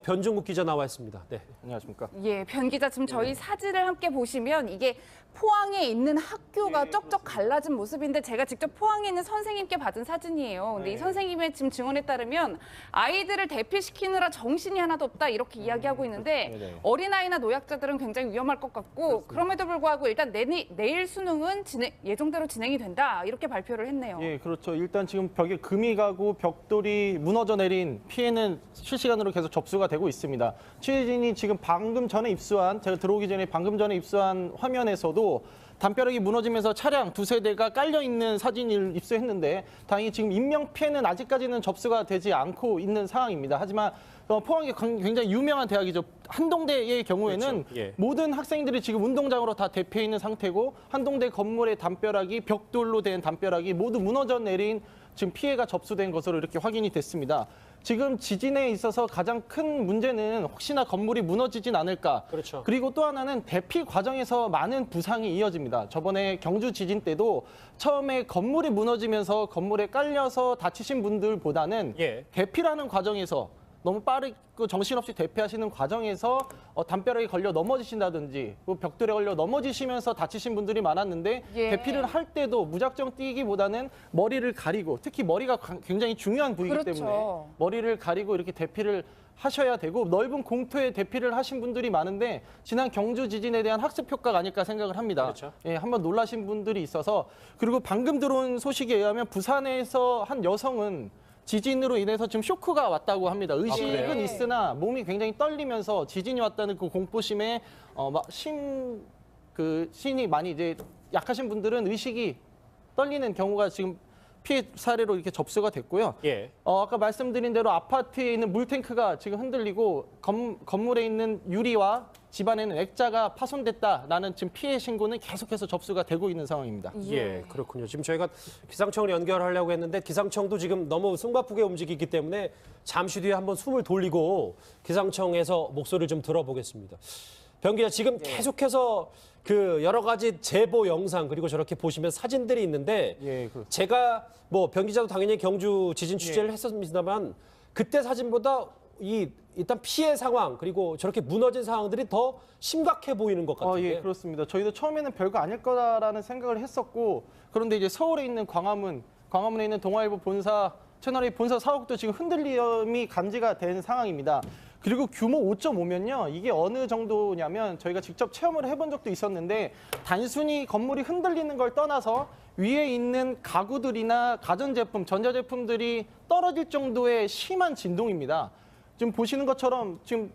변종국 기자 나와 있습니다. 네, 안녕하십니까? 예, 변 기자 지금 저희 사진을 함께 보시면 이게 포항에 있는 학교가 쩍쩍 갈라진 모습인데 제가 직접 포항에 있는 선생님께 받은 사진이에요. 근데 이 선생님의 지금 증언에 따르면 아이들을 대피시키느라 정신이 하나도 없다 이렇게 이야기하고 있는데 어린아이나 노약자들은 굉장히 위험할 것 같고 그럼에도 불구하고 일단 내일 수능은 예정대로 진행이 된다 이렇게 발표를 했네요. 예, 그렇죠. 일단 지금 벽에 금이 가고 벽돌이 무너져 내린 피해는 실시간으로 계속 접수가 되고 있습니다. 취재진이 지금 제가 들어오기 전에 방금 전에 입수한 화면에서도 담벼락이 무너지면서 차량 두세 대가 깔려 있는 사진을 입수했는데 다행히 지금 인명 피해는 아직까지는 접수가 되지 않고 있는 상황입니다. 하지만 포항이 굉장히 유명한 대학이죠. 한동대의 경우에는 그렇죠. 예. 모든 학생들이 지금 운동장으로 다 대피해 있는 상태고 한동대 건물의 담벼락이 벽돌로 된 담벼락이 모두 무너져 내린 지금 피해가 접수된 것으로 이렇게 확인이 됐습니다. 지금 지진에 있어서 가장 큰 문제는 혹시나 건물이 무너지진 않을까. 그렇죠. 그리고 또 하나는 대피 과정에서 많은 부상이 이어집니다. 저번에 경주 지진 때도 처음에 건물이 무너지면서 건물에 깔려서 다치신 분들보다는 예. 대피라는 과정에서 너무 빠르고 정신없이 대피하시는 과정에서 담벼락에 걸려 넘어지신다든지 벽돌에 걸려 넘어지시면서 다치신 분들이 많았는데 예. 대피를 할 때도 무작정 뛰기보다는 머리를 가리고 특히 머리가 굉장히 중요한 부위이기 그렇죠. 때문에 머리를 가리고 이렇게 대피를 하셔야 되고 넓은 공터에 대피를 하신 분들이 많은데 지난 경주 지진에 대한 학습 효과가 아닐까 생각을 합니다. 그렇죠. 예, 한번 놀라신 분들이 있어서 그리고 방금 들어온 소식에 의하면 부산에서 한 여성은 지진으로 인해서 지금 쇼크가 왔다고 합니다. 의식은 그래요? 있으나 몸이 굉장히 떨리면서 지진이 왔다는 그 공포심에 신이 많이 이제 약하신 분들은 의식이 떨리는 경우가 지금 피해 사례로 이렇게 접수가 됐고요. 예. 아까 말씀드린 대로 아파트에 있는 물탱크가 지금 흔들리고 건물에 있는 유리와 집안에는 액자가 파손됐다라는 지금 피해 신고는 계속해서 접수가 되고 있는 상황입니다. 예, 그렇군요. 지금 저희가 기상청을 연결하려고 했는데 기상청도 지금 너무 숨가쁘게 움직이기 때문에 잠시 뒤에 한번 숨을 돌리고 기상청에서 목소리를 좀 들어보겠습니다. 변 기자, 지금 계속해서 그 여러 가지 제보 영상 그리고 저렇게 보시면 사진들이 있는데 예, 그렇습니다. 제가 변 기자도 당연히 경주 지진 취재를 했었습니다만 그때 사진보다 일단 피해 상황 그리고 저렇게 무너진 상황들이 더 심각해 보이는 것 같아요. 예, 그렇습니다. 저희도 처음에는 별거 아닐 거라는 생각을 했었고 그런데 이제 서울에 있는 광화문에 있는 동아일보 본사 채널A 본사 사옥도 지금 흔들림이 감지가 된 상황입니다. 그리고 규모 5.5면요. 이게 어느 정도냐면 저희가 직접 체험을 해본 적도 있었는데 단순히 건물이 흔들리는 걸 떠나서 위에 있는 가구들이나 가전제품, 전자제품들이 떨어질 정도의 심한 진동입니다. 지금 보시는 것처럼 지금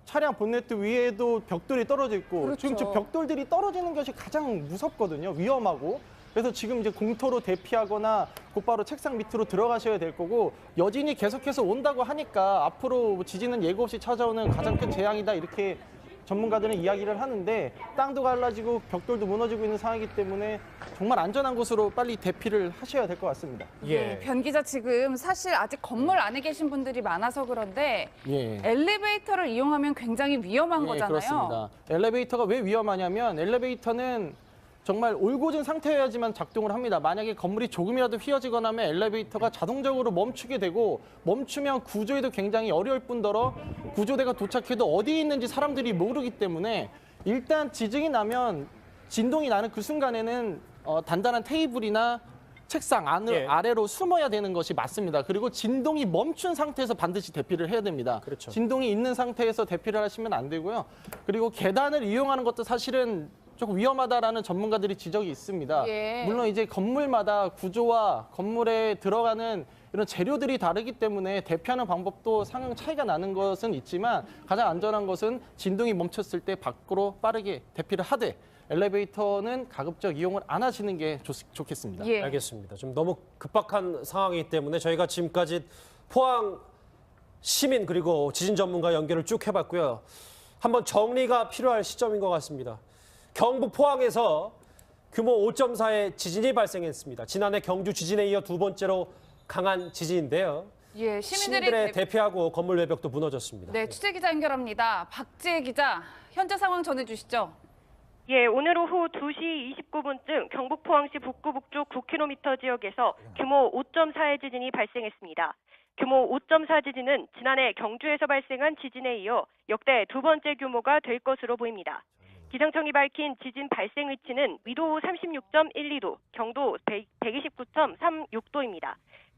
차량 본네트 위에도 벽돌이 떨어져 있고 그렇죠. 지금 저 벽돌들이 떨어지는 것이 가장 무섭거든요. 위험하고. 그래서 지금 이제 공터로 대피하거나 곧바로 책상 밑으로 들어가셔야 될 거고 여진이 계속해서 온다고 하니까 앞으로 지진은 예고 없이 찾아오는 가장 큰 재앙이다 이렇게 전문가들은 이야기를 하는데 땅도 갈라지고 벽돌도 무너지고 있는 상황이기 때문에 정말 안전한 곳으로 빨리 대피를 하셔야 될 것 같습니다. 예, 변 기자 지금 사실 아직 건물 안에 계신 분들이 많아서 그런데 예. 엘리베이터를 이용하면 굉장히 위험한 거잖아요. 그렇습니다. 엘리베이터가 왜 위험하냐면 엘리베이터는 정말 올곧은 상태여야지만 작동을 합니다. 만약에 건물이 조금이라도 휘어지거나 하면 엘리베이터가 자동적으로 멈추게 되고 멈추면 구조에도 굉장히 어려울 뿐더러 구조대가 도착해도 어디에 있는지 사람들이 모르기 때문에 일단 지진이 나면 진동이 나는 그 순간에는 단단한 테이블이나 책상 아래로 숨어야 되는 것이 맞습니다. 그리고 진동이 멈춘 상태에서 반드시 대피를 해야 됩니다. 그렇죠. 진동이 있는 상태에서 대피를 하시면 안 되고요. 그리고 계단을 이용하는 것도 사실은 조금 위험하다라는 전문가들이 지적이 있습니다. 예. 물론 이제 건물마다 구조와 건물에 들어가는 이런 재료들이 다르기 때문에 대피하는 방법도 상당 차이가 나는 것은 있지만 가장 안전한 것은 진동이 멈췄을 때 밖으로 빠르게 대피를 하되 엘리베이터는 가급적 이용을 안 하시는 게 좋겠습니다. 예. 알겠습니다. 좀 너무 급박한 상황이기 때문에 저희가 지금까지 포항 시민 그리고 지진 전문가 연결을 쭉 해봤고요. 한번 정리가 필요할 시점인 것 같습니다. 경북 포항에서 규모 5.4의 지진이 발생했습니다. 지난해 경주 지진에 이어 두 번째로 강한 지진인데요. 예, 시민들의 대피하고 건물 외벽도 무너졌습니다. 네, 취재 기자 연결합니다. 박지혜 기자, 현재 상황 전해주시죠. 예, 오늘 오후 2시 29분쯤 경북 포항시 북구 북쪽 9km 지역에서 규모 5.4의 지진이 발생했습니다. 규모 5.4 지진은 지난해 경주에서 발생한 지진에 이어 역대 두 번째 규모가 될 것으로 보입니다. 기상청이 밝힌 지진 발생 위치는 위도 36.12도, 경도 129.36도입니다.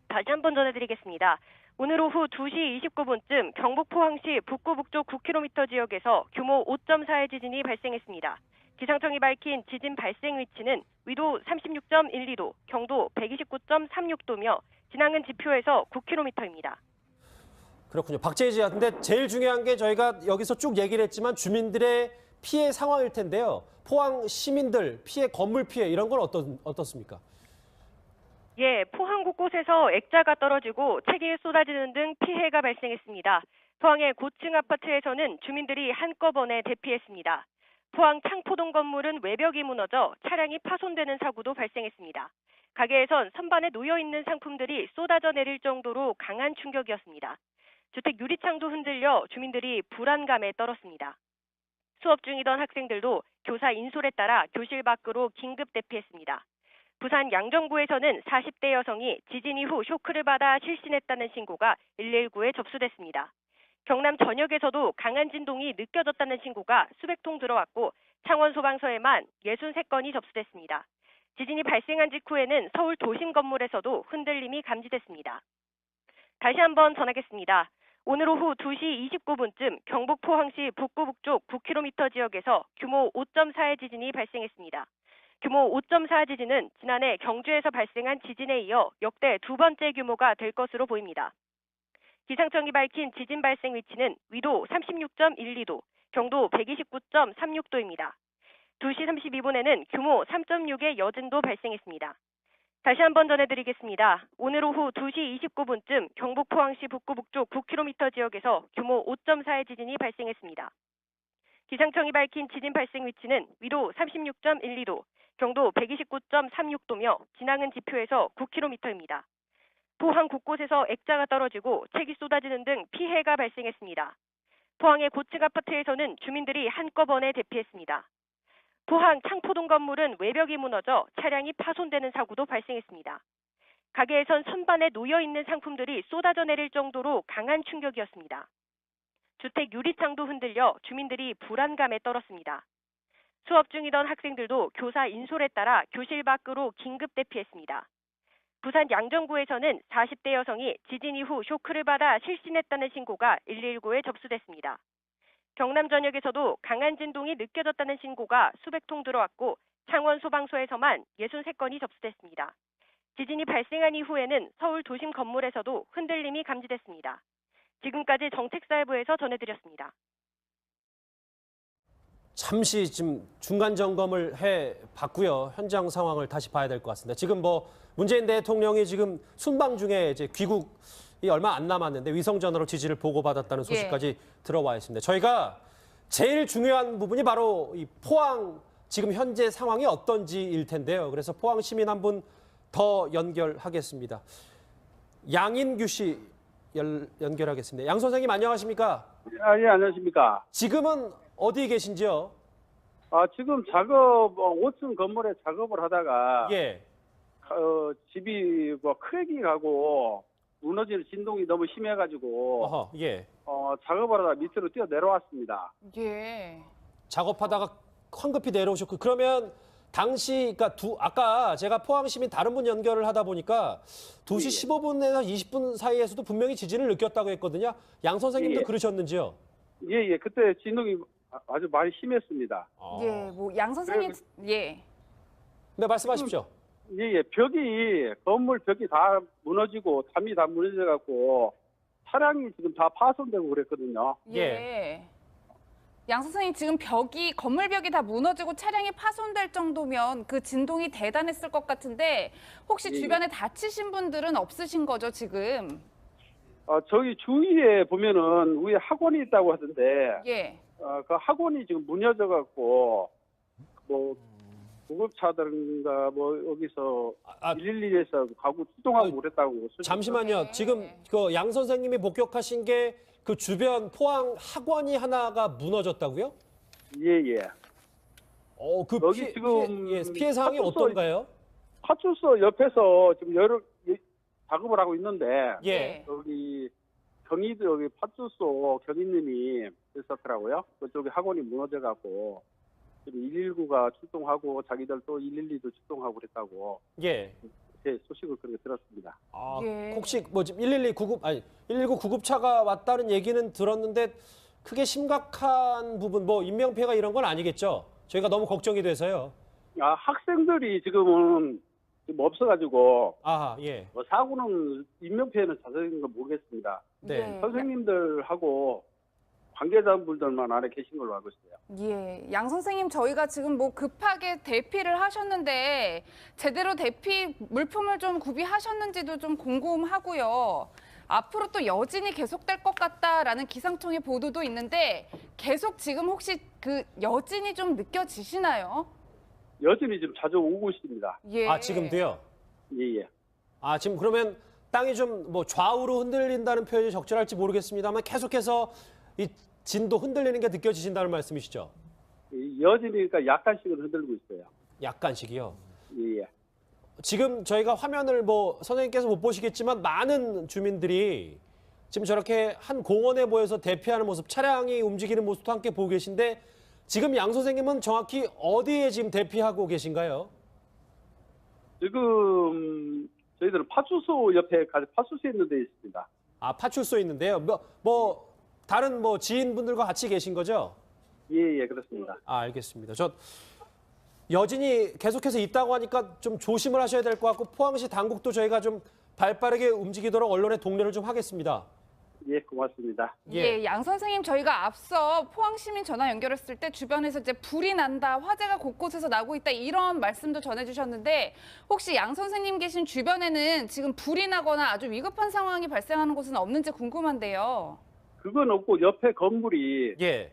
다시 한번 전해드리겠습니다. 오늘 오후 2시 29분쯤 경북 포항시 북구 북쪽 9km 지역에서 규모 5.4의 지진이 발생했습니다. 기상청이 밝힌 지진 발생 위치는 위도 36.12도, 경도 129.36도며 진앙은 지표에서 9km입니다. 그렇군요. 박재희 씨, 근데 제일 중요한 게 저희가 여기서 쭉 얘기를 했지만 주민들의 피해 상황일 텐데요. 포항 시민들 피해, 건물 피해 이런 건 어떻습니까? 예, 포항 곳곳에서 액자가 떨어지고 책이 쏟아지는 등 피해가 발생했습니다. 포항의 고층 아파트에서는 주민들이 한꺼번에 대피했습니다. 포항 창포동 건물은 외벽이 무너져 차량이 파손되는 사고도 발생했습니다. 가게에선 선반에 놓여있는 상품들이 쏟아져 내릴 정도로 강한 충격이었습니다. 주택 유리창도 흔들려 주민들이 불안감에 떨었습니다. 수업 중이던 학생들도 교사 인솔에 따라 교실 밖으로 긴급 대피했습니다. 부산 양정구에서는 40대 여성이 지진 이후 쇼크를 받아 실신했다는 신고가 119에 접수됐습니다. 경남 전역에서도 강한 진동이 느껴졌다는 신고가 수백 통 들어왔고 창원 소방서에만 63건이 접수됐습니다. 지진이 발생한 직후에는 서울 도심 건물에서도 흔들림이 감지됐습니다. 다시 한번 전하겠습니다. 오늘 오후 2시 29분쯤 경북 포항시 북구 북쪽 9km 지역에서 규모 5.4의 지진이 발생했습니다. 규모 5.4 지진은 지난해 경주에서 발생한 지진에 이어 역대 두 번째 규모가 될 것으로 보입니다. 기상청이 밝힌 지진 발생 위치는 위도 36.12도, 경도 129.36도입니다. 2시 32분에는 규모 3.6의 여진도 발생했습니다. 다시 한번 전해드리겠습니다. 오늘 오후 2시 29분쯤 경북 포항시 북구 북쪽 9km 지역에서 규모 5.4의 지진이 발생했습니다. 기상청이 밝힌 지진 발생 위치는 위도 36.12도, 경도 129.36도며 진앙은 지표에서 9km입니다. 포항 곳곳에서 액자가 떨어지고 책이 쏟아지는 등 피해가 발생했습니다. 포항의 고층 아파트에서는 주민들이 한꺼번에 대피했습니다. 포항 창포동 건물은 외벽이 무너져 차량이 파손되는 사고도 발생했습니다. 가게에선 선반에 놓여있는 상품들이 쏟아져 내릴 정도로 강한 충격이었습니다. 주택 유리창도 흔들려 주민들이 불안감에 떨었습니다. 수업 중이던 학생들도 교사 인솔에 따라 교실 밖으로 긴급 대피했습니다. 부산 양정구에서는 40대 여성이 지진 이후 쇼크를 받아 실신했다는 신고가 119에 접수됐습니다. 경남 전역에서도 강한 진동이 느껴졌다는 신고가 수백 통 들어왔고 창원 소방서에서만 63건이 접수됐습니다. 지진이 발생한 이후에는 서울 도심 건물에서도 흔들림이 감지됐습니다. 지금까지 정책사회부에서 전해드렸습니다. 잠시 지금 중간 점검을 해봤고요. 현장 상황을 다시 봐야 될 것 같습니다. 지금 문재인 대통령이 지금 순방 중에 이제 귀국이 얼마 안 남았는데 위성전화로 지지를 보고받았다는 소식까지 들어와 있습니다. 저희가 제일 중요한 부분이 바로 이 포항 지금 현재 상황이 어떤지일 텐데요. 그래서 포항 시민 한 분 더 연결하겠습니다. 양인규 씨 연결하겠습니다. 양 선생님 안녕하십니까? 예, 안녕하십니까. 지금은 어디 계신지요? 지금 5층 건물에 작업을 하다가, 예. 집이 크랙이 가고 무너지는 진동이 너무 심해가지고, 어허, 예. 작업을 하다가 밑으로 뛰어 내려왔습니다. 예. 작업하다가 황급히 내려오셨고 그러면 당시 그러니까 아까 제가 포항 시민 다른 분 연결을 하다 보니까 2시 15분에서 20분 사이에서도 분명히 지진을 느꼈다고 했거든요. 양 선생님도 예. 그러셨는지요? 예, 그때 진동이 아주 많이 심했습니다. 예, 양 선생님, 예. 네, 말씀하십시오. 예, 건물 벽이 다 무너지고 담이 다 무너져갖고 차량이 지금 다 파손되고 그랬거든요. 예. 양 선생님 지금 건물 벽이 다 무너지고 차량이 파손될 정도면 그 진동이 대단했을 것 같은데 혹시 주변에 다치신 분들은 없으신 거죠, 지금? 저희 주위에 보면은 위에 학원이 있다고 하던데, 예. 그 학원이 지금 무너져갖고 구급차들인가 여기서 112에서 가구 출동하고 그랬다고. 잠시만요. 지금 그 양 선생님이 목격하신 게 그 주변 포항 학원이 하나가 무너졌다고요? 예. 그 여기 지금 피해 상황이 어떤가요? 파출소 옆에서 지금 작업을 하고 있는데 예. 여기 경희도 여기 파출소 경위님이 있었더라고요. 그쪽에 학원이 무너져갖고 119가 출동하고 자기들 또 112도 출동하고 그랬다고 예. 제 소식을 그렇게 들었습니다. 아, 예. 혹시 뭐 지금 119 구급차가 왔다는 얘기는 들었는데 크게 심각한 부분 뭐 인명피해가 이런 건 아니겠죠? 저희가 너무 걱정이 돼서요. 아, 학생들이 지금은 지금 없어가지고 아, 예. 뭐 사고는 인명피해는 자세한 건 모르겠습니다. 네. 선생님들하고 관계자분들만 안에 계신 걸로 알고 있어요. 예, 양 선생님 저희가 지금 뭐 급하게 대피를 하셨는데 제대로 대피 물품을 좀 구비하셨는지도 좀 궁금하고요. 앞으로 또 여진이 계속될 것 같다라는 기상청의 보도도 있는데 계속 지금 혹시 그 여진이 좀 느껴지시나요? 여전히 좀 자주 오고 있습니다. 예. 아, 지금도요? 예. 아, 지금 그러면 땅이 좀 뭐 좌우로 흔들린다는 표현이 적절할지 모르겠습니다만 계속해서 이 진도 흔들리는 게 느껴지신다는 말씀이시죠? 여전히니까 약간씩은 흔들리고 있어요. 약간씩이요. 예. 지금 저희가 화면을 뭐 선생님께서 못 보시겠지만 많은 주민들이 지금 저렇게 한 공원에 모여서 대피하는 모습, 차량이 움직이는 모습도 함께 보고 계신데 지금 양 선생님은 정확히 어디에 지금 대피하고 계신가요? 지금 저희들은 파출소 옆에 파출소 있는 데 있습니다. 아, 파출소에 있는데요. 뭐 다른 뭐 지인분들과 같이 계신 거죠? 예, 그렇습니다. 아, 알겠습니다. 저 여진이 계속해서 있다고 하니까 좀 조심을 하셔야 될 것 같고 포항시 당국도 저희가 좀 발빠르게 움직이도록 언론에 독려를 좀 하겠습니다. 예, 고맙습니다. 예, 양 선생님 저희가 앞서 포항시민 전화 연결했을 때 주변에서 이제 불이 난다, 화재가 곳곳에서 나고 있다 이런 말씀도 전해주셨는데 혹시 양 선생님 계신 주변에는 지금 불이 나거나 아주 위급한 상황이 발생하는 곳은 없는지 궁금한데요. 그건 없고 옆에 건물이 예.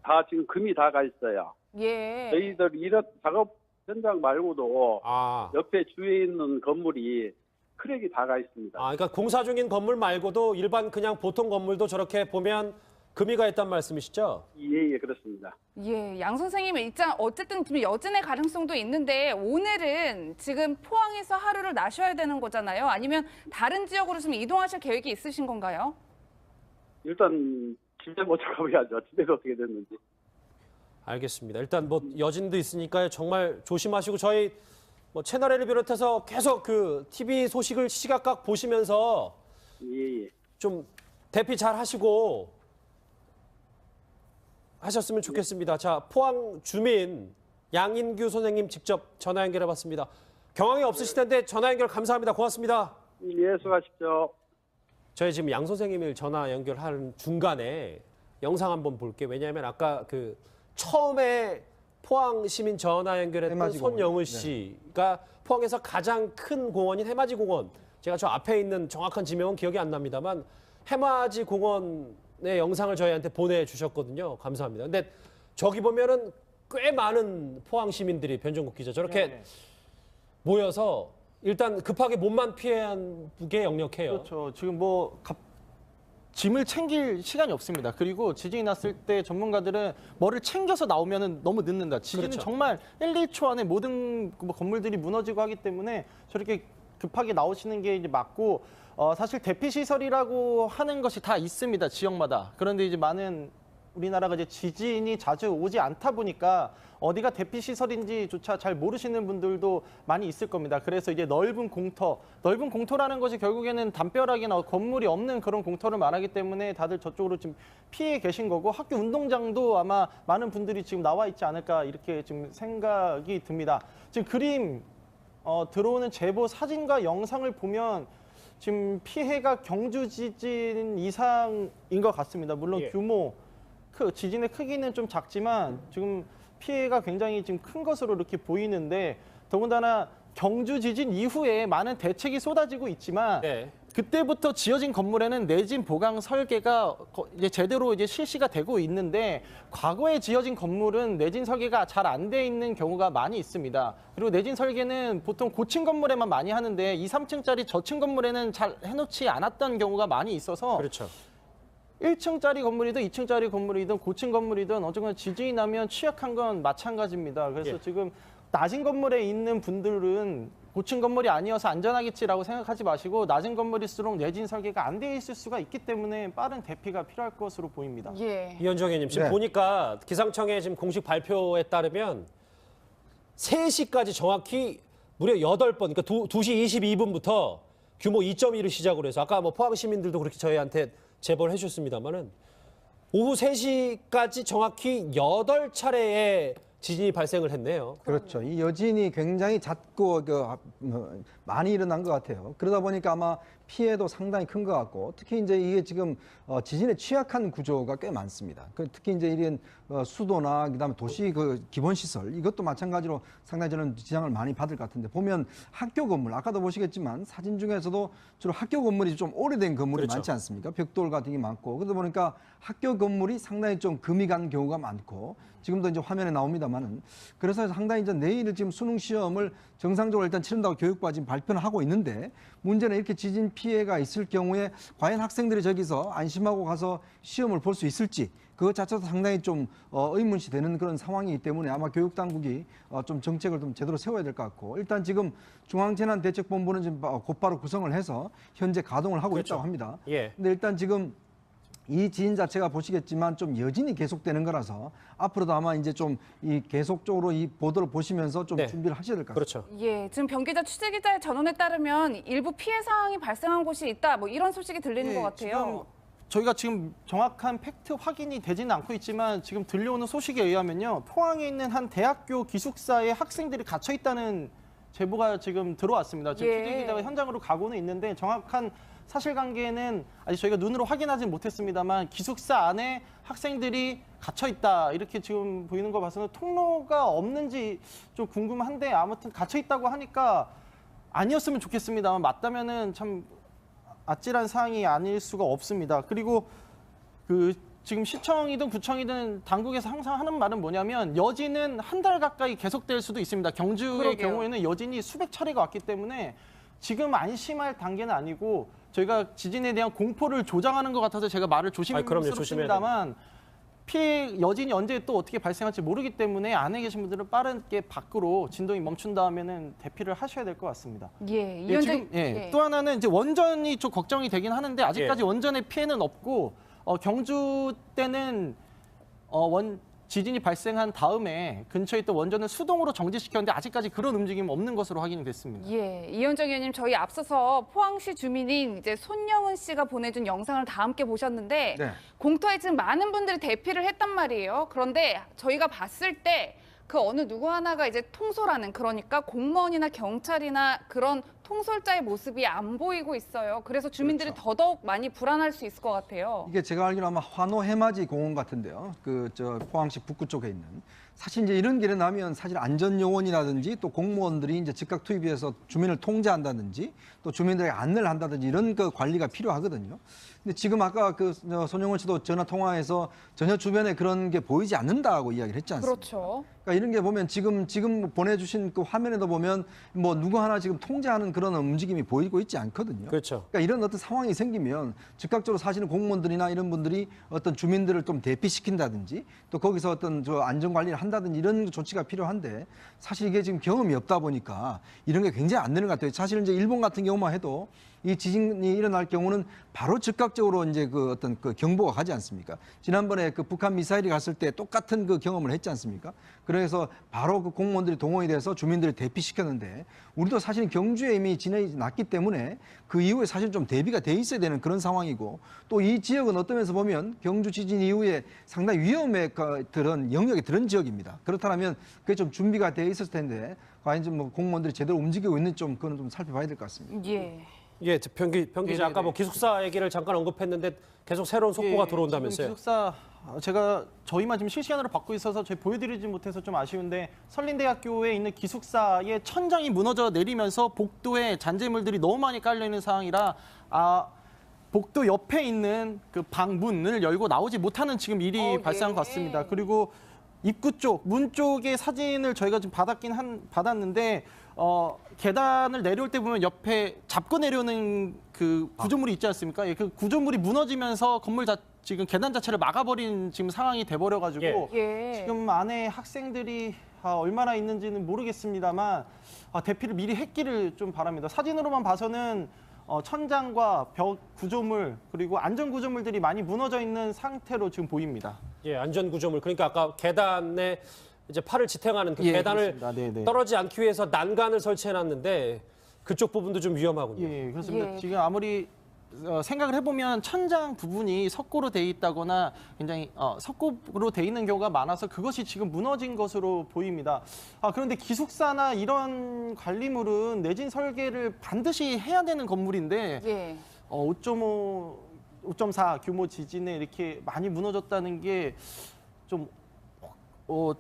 다 지금 금이 다 가 있어요. 예. 저희들 이런 작업 현장 말고도 아, 옆에 주위에 있는 건물이 크랙이 다 가 있습니다. 그러니까 공사 중인 건물 말고도 일반 그냥 보통 건물도 저렇게 보면 금이 가 있단 말씀이시죠? 예, 그렇습니다. 예, 양 선생님의 입장 어쨌든 지금 여진의 가능성도 있는데 오늘은 지금 포항에서 하루를 나셔야 되는 거잖아요. 아니면 다른 지역으로 좀 이동하실 계획이 있으신 건가요? 일단 집에 먼저 가봐야죠. 집에가 어떻게 됐는지. 알겠습니다. 일단 뭐 여진도 있으니까요. 정말 조심하시고 저희 뭐 채널A를 비롯해서 계속 그 TV 소식을 시각각 보시면서 예. 좀 대피 잘 하시고 하셨으면 좋겠습니다. 자, 포항 주민 양인규 선생님 직접 전화 연결해 봤습니다. 경황이 없으실 텐데 전화 연결 감사합니다. 고맙습니다. 예, 수고하십시오. 저희 지금 양 선생님을 전화 연결하는 중간에 영상 한번 볼게요. 왜냐하면 아까 그 처음에 포항 시민 전화 연결했던 해맞이 손영을 공원. 씨가 포항에서 가장 큰 공원인 해맞이 공원. 제가 저 앞에 있는 정확한 지명은 기억이 안 납니다만 해맞이 공원의 영상을 저희한테 보내주셨거든요. 감사합니다. 근데 저기 보면은 꽤 많은 포항 시민들이 변정국 기자 저렇게 모여서 일단 급하게 몸만 피하게 역력해요. 그렇죠. 지금 짐을 챙길 시간이 없습니다. 그리고 지진이 났을 때 전문가들은 뭐를 챙겨서 나오면 너무 늦는다. 지진은 그렇죠. 정말 1, 2초 안에 모든 건물들이 무너지고 하기 때문에 저렇게 급하게 나오시는 게 이제 맞고 사실 대피 시설이라고 하는 것이 다 있습니다. 지역마다. 그런데 이제 많은 우리나라가 이제 지진이 자주 오지 않다 보니까 어디가 대피 시설인지조차 잘 모르시는 분들도 많이 있을 겁니다. 그래서 이제 넓은 공터라는 것이 결국에는 담벼락이나 건물이 없는 그런 공터를 말하기 때문에 다들 저쪽으로 지금 피해 계신 거고 학교 운동장도 아마 많은 분들이 지금 나와 있지 않을까 이렇게 지금 생각이 듭니다. 지금 그림 들어오는 제보 사진과 영상을 보면 지금 피해가 경주 지진 이상인 것 같습니다. 물론 예. 규모 지진의 크기는 좀 작지만 지금 피해가 굉장히 지금 큰 것으로 이렇게 보이는데 더군다나 경주 지진 이후에 많은 대책이 쏟아지고 있지만 네. 그때부터 지어진 건물에는 내진 보강 설계가 이제 제대로 이제 실시가 되고 있는데 과거에 지어진 건물은 내진 설계가 잘 안 돼 있는 경우가 많이 있습니다. 그리고 내진 설계는 보통 고층 건물에만 많이 하는데 2, 3층짜리 저층 건물에는 잘 해놓지 않았던 경우가 많이 있어서 그렇죠. 1층짜리 건물이든 2층짜리 건물이든 고층 건물이든 어쨌거나 지진이 나면 취약한 건 마찬가지입니다. 그래서 예. 지금 낮은 건물에 있는 분들은 고층 건물이 아니어서 안전하겠지라고 생각하지 마시고 낮은 건물일수록 내진 설계가 안 돼 있을 수가 있기 때문에 빠른 대피가 필요할 것으로 보입니다. 예. 이현정 의원님 지금 네. 보니까 기상청의 지금 공식 발표에 따르면 3시까지 정확히 무려 8번, 그러니까 2시 22분부터 규모 2.1을 시작으로 해서 아까 뭐 포항 시민들도 그렇게 저희한테 제보를 해주셨습니다만은 오후 3시까지 정확히 8차례의 지진이 발생을 했네요. 그렇죠. 이 여진이 굉장히 잦고 많이 일어난 것 같아요. 그러다 보니까 아마 피해도 상당히 큰 것 같고 특히 이제 이게 지금 지진에 취약한 구조가 꽤 많습니다. 특히 이제 이런 수도나 그다음에 도시 그 기본 시설 이것도 마찬가지로 상당히 저는 지장을 많이 받을 것 같은데 보면 학교 건물 아까도 보시겠지만 사진 중에서도 주로 학교 건물이 좀 오래된 건물이 그렇죠. 많지 않습니까? 벽돌 같은 게 많고 그러다 보니까 학교 건물이 상당히 좀 금이 간 경우가 많고 지금도 이제 화면에 나옵니다만은 그래서 상당히 이제 내일 지금 수능 시험을 정상적으로 일단 치른다고 교육부가 지금 발표는 하고 있는데 문제는 이렇게 지진 피해가 있을 경우에 과연 학생들이 저기서 안심하고 가서 시험을 볼 수 있을지 그것 자체도 상당히 좀 의문시 되는 그런 상황이기 때문에 아마 교육당국이 좀 정책을 좀 제대로 세워야 될 것 같고 일단 지금 중앙재난대책본부는 지금 곧바로 구성을 해서 현재 가동을 하고 그렇죠. 있다고 합니다. 예. 근데 일단 지금 이 지진 자체가 보시겠지만 좀 여진이 계속되는 거라서 앞으로도 아마 이제 좀 이 계속적으로 이 보도를 보시면서 좀 네. 준비를 하셔야 될 것 같습니다. 그렇죠. 예, 지금 변기자 취재기자의 전원에 따르면 일부 피해 사항이 발생한 곳이 있다. 뭐 이런 소식이 들리는 것 같아요. 지금 저희가 지금 정확한 팩트 확인이 되지는 않고 있지만 지금 들려오는 소식에 의하면요. 포항에 있는 한 대학교 기숙사에 학생들이 갇혀 있다는 제보가 지금 들어왔습니다. 지금 예. 취재기자가 현장으로 가고는 있는데 정확한 사실관계는 아직 저희가 눈으로 확인하지는 못했습니다만 기숙사 안에 학생들이 갇혀 있다 이렇게 지금 보이는 거 봐서는 통로가 없는지 좀 궁금한데 아무튼 갇혀 있다고 하니까 아니었으면 좋겠습니다만 맞다면은 참 아찔한 사항이 아닐 수가 없습니다. 그리고 그 지금 시청이든 구청이든 당국에서 항상 하는 말은 뭐냐면 여진은 한 달 가까이 계속될 수도 있습니다. 경주의 그러게요. 경우에는 여진이 수백 차례가 왔기 때문에 지금 안심할 단계는 아니고 저희가 지진에 대한 공포를 조장하는 것 같아서 제가 말을 그럼요. 조심스럽습니다만 피해 여진이 언제 또 어떻게 발생할지 모르기 때문에 안에 계신 분들은 빠르게 밖으로 진동이 멈춘 다음에는 대피를 하셔야 될 것 같습니다. 예, 예, 이현정 지금 또 하나는 이제 원전이 좀 걱정이 되긴 하는데 아직까지 예. 원전의 피해는 없고 경주 때는 지진이 발생한 다음에 근처에 있던 원전을 수동으로 정지시켰는데 아직까지 그런 움직임 없는 것으로 확인이 됐습니다. 예, 이현정 의원님 저희 앞서서 포항시 주민인 이제 손영은 씨가 보내준 영상을 다 함께 보셨는데 네. 공터에 지금 많은 분들이 대피를 했단 말이에요. 그런데 저희가 봤을 때 그 어느 누구 하나가 이제 통솔하는 그러니까 공무원이나 경찰이나 그런 통솔자의 모습이 안 보이고 있어요. 그래서 주민들이 더더욱 많이 불안할 수 있을 것 같아요. 이게 제가 알기로 아마 환호 해맞이 공원 같은데요. 저 포항시 북구 쪽에 있는. 사실 이제 이런 게 일어나면 사실 안전요원이라든지 또 공무원들이 이제 즉각 투입해서 주민을 통제한다든지 또 주민들에게 안내를 한다든지 이런 그 관리가 필요하거든요. 근데 지금 아까 그 손영원 씨도 전화 통화해서 전혀 주변에 그런 게 보이지 않는다고 이야기를 했지 않습니까? 그렇죠. 그러니까 이런 게 보면 지금 보내주신 그 화면에도 보면 뭐 누구 하나 지금 통제하는 그런 움직임이 보이고 있지 않거든요. 그렇죠. 그러니까 이런 어떤 상황이 생기면 즉각적으로 사실은 공무원들이나 이런 분들이 어떤 주민들을 좀 대피시킨다든지 또 거기서 어떤 저 안전 관리를 한다든지 이런 조치가 필요한데 사실 이게 지금 경험이 없다 보니까 이런 게 굉장히 안 되는 것 같아요. 사실 이제 일본 같은 경우만 해도 이 지진이 일어날 경우는 바로 즉각적으로 이제 그 어떤 그 경보가 가지 않습니까? 지난번에 그 북한 미사일이 갔을 때 똑같은 그 경험을 했지 않습니까? 그래서 바로 그 공무원들이 동원이 돼서 주민들을 대피시켰는데 우리도 사실 경주에 이미 진행이 났기 때문에 그 이후에 사실 좀 대비가 돼 있어야 되는 그런 상황이고 또 이 지역은 어떤 면에서 보면 경주 지진 이후에 상당히 위험에 들은 영역에 들은 지역입니다. 그렇다면 그게 좀 준비가 돼 있었을 텐데 과연 좀 뭐 공무원들이 제대로 움직이고 있는지 좀 그건 좀 살펴봐야 될 것 같습니다. 예. 예, 변기자 아까 뭐 기숙사 얘기를 잠깐 언급했는데 계속 새로운 속보가 들어온다면서요. 지금 기숙사 저희만 지금 실시간으로 받고 있어서 저희 보여드리지 못해서 좀 아쉬운데 설린대학교에 있는 기숙사의 천장이 무너져 내리면서 복도에 잔재물들이 너무 많이 깔려 있는 상황이라 복도 옆에 있는 그 방 문을 열고 나오지 못하는 지금 일이 발생한 것 같습니다. 그리고 입구 쪽, 문 쪽의 사진을 저희가 좀 받았는데 계단을 내려올 때 보면 옆에 잡고 내려오는 그 구조물이 있지 않습니까? 예, 그 구조물이 무너지면서 건물 지금 계단 자체를 막아버린 지금 상황이 돼버려가지고 예. 지금 안에 학생들이 얼마나 있는지는 모르겠습니다만 대피를 미리 했기를 좀 바랍니다. 사진으로만 봐서는 천장과 벽 구조물 그리고 안전 구조물들이 많이 무너져 있는 상태로 지금 보입니다. 예, 안전 구조물. 그러니까 아까 계단에 이제 팔을 지탱하는 그 예, 계단을 그렇습니다. 네네. 떨어지지 않기 위해서 난간을 설치해 놨는데 그쪽 부분도 좀 위험하군요. 예, 그렇습니다. 예. 지금 아무리 생각을 해보면 천장 부분이 석고로 돼 있다거나 굉장히 석고로 돼 있는 경우가 많아서 그것이 지금 무너진 것으로 보입니다. 그런데 기숙사나 이런 관리물은 내진 설계를 반드시 해야 되는 건물인데 예. 5.5, 5.4 규모 지진에 이렇게 많이 무너졌다는 게 좀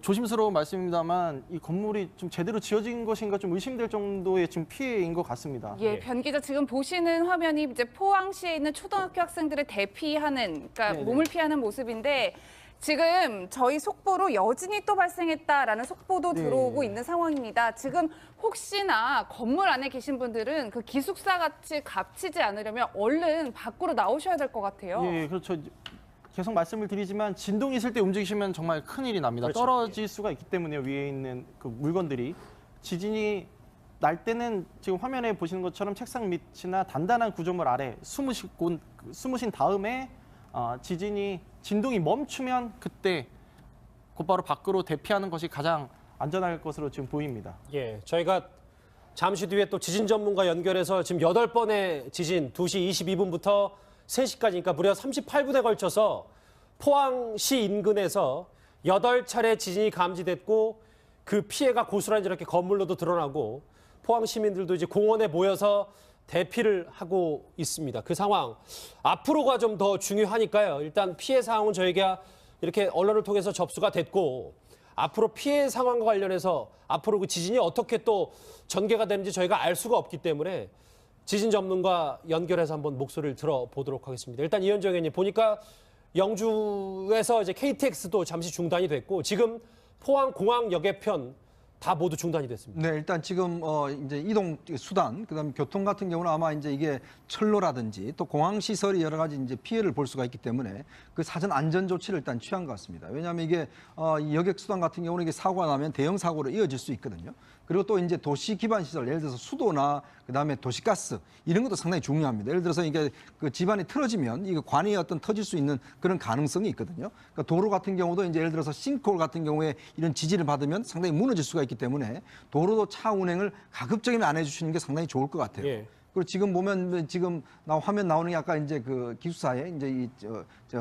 조심스러운 말씀입니다만 이 건물이 좀 제대로 지어진 것인가 좀 의심될 정도의 지금 피해인 것 같습니다. 예, 변 기자 지금 보시는 화면이 이제 포항시에 있는 초등학교 학생들의 대피하는, 그러니까 네네. 몸을 피하는 모습인데 지금 저희 속보로 여진이 또 발생했다라는 속보도 네. 들어오고 있는 상황입니다. 지금 혹시나 건물 안에 계신 분들은 그 기숙사 같이 갇히지 않으려면 얼른 밖으로 나오셔야 될 것 같아요. 예, 그렇죠. 계속 말씀을 드리지만 진동이 있을 때 움직이시면 정말 큰일이 납니다. 그렇죠. 떨어질 수가 있기 때문에 위에 있는 그 물건들이 지진이 날 때는 지금 화면에 보시는 것처럼 책상 밑이나 단단한 구조물 아래 숨으신 다음에 진동이 멈추면 그때 곧바로 밖으로 대피하는 것이 가장 안전할 것으로 지금 보입니다. 예, 저희가 잠시 뒤에 또 지진 전문가 연결해서 지금 8번의 지진 2시 22분부터 3시까지니까 무려 38분에 걸쳐서 포항시 인근에서 8차례 지진이 감지됐고 그 피해가 고스란히 이렇게 건물로도 드러나고 포항 시민들도 이제 공원에 모여서 대피를 하고 있습니다. 그 상황 앞으로가 좀 더 중요하니까요. 일단 피해 상황은 저희가 이렇게 언론을 통해서 접수가 됐고 앞으로 피해 상황과 관련해서 앞으로 그 지진이 어떻게 또 전개가 되는지 저희가 알 수가 없기 때문에 지진 전문가 연결해서 한번 목소리를 들어보도록 하겠습니다. 일단 이현정 의원님 보니까 영주에서 이제 KTX도 잠시 중단이 됐고 지금 포항 공항역의 편 다 모두 중단이 됐습니다. 네, 일단 지금 이제 이동 수단, 그다음에 교통 같은 경우는 아마 이제 이게 철로라든지 또 공항 시설이 여러 가지 이제 피해를 볼 수가 있기 때문에 그 사전 안전 조치를 일단 취한 것 같습니다. 왜냐하면 이게 이 여객 수단 같은 경우는 이게 사고가 나면 대형 사고로 이어질 수 있거든요. 그리고 또 이제 도시 기반 시설, 예를 들어서 수도나 그다음에 도시가스 이런 것도 상당히 중요합니다. 예를 들어서 이게 그 집안이 틀어지면 이게 관이 터질 수 있는 그런 가능성이 있거든요. 그러니까 도로 같은 경우도 이제 예를 들어서 싱크홀 같은 경우에 이런 지진을 받으면 상당히 무너질 수가 있기 때문에 도로도 차 운행을 가급적이면 안 해주시는 게 상당히 좋을 것 같아요. 예. 그리고 지금 보면 지금 화면 나오는 게 아까 이제 그 기숙사에 이제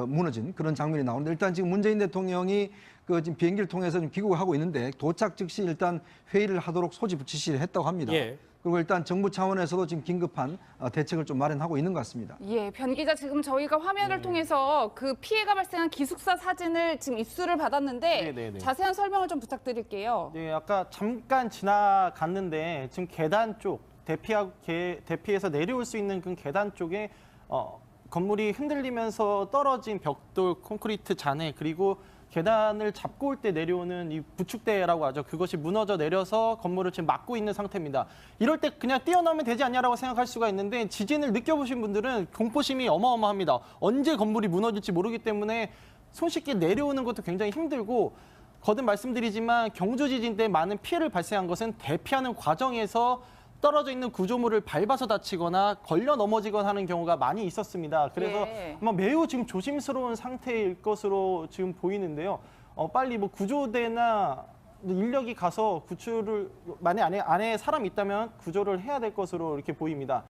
무너진 그런 장면이 나오는데 일단 지금 문재인 대통령이 그 지금 비행기를 통해서 좀 귀국을 하고 있는데 도착 즉시 일단 회의를 하도록 소집 지시를 했다고 합니다. 예. 그리고 일단 정부 차원에서도 지금 긴급한 대책을 좀 마련하고 있는 것 같습니다. 예, 변 기자 지금 저희가 화면을 통해서 그 피해가 발생한 기숙사 사진을 지금 입수를 받았는데 네네네. 자세한 설명을 좀 부탁드릴게요. 네, 아까 잠깐 지나갔는데 지금 계단 쪽 대피해서 내려올 수 있는 그 계단 쪽에 건물이 흔들리면서 떨어진 벽돌, 콘크리트 잔해 그리고 계단을 잡고 올 때 내려오는 이 부축대라고 하죠. 그것이 무너져 내려서 건물을 지금 막고 있는 상태입니다. 이럴 때 그냥 뛰어나오면 되지 않냐라고 생각할 수가 있는데 지진을 느껴보신 분들은 공포심이 어마어마합니다. 언제 건물이 무너질지 모르기 때문에 손쉽게 내려오는 것도 굉장히 힘들고 거듭 말씀드리지만 경주 지진 때 많은 피해를 발생한 것은 대피하는 과정에서 떨어져 있는 구조물을 밟아서 다치거나 걸려 넘어지거나 하는 경우가 많이 있었습니다. 그래서 예. 아마 매우 지금 조심스러운 상태일 것으로 지금 보이는데요. 빨리 뭐 구조대나 인력이 가서 구출을 만약 안에 사람이 있다면 구조를 해야 될 것으로 이렇게 보입니다.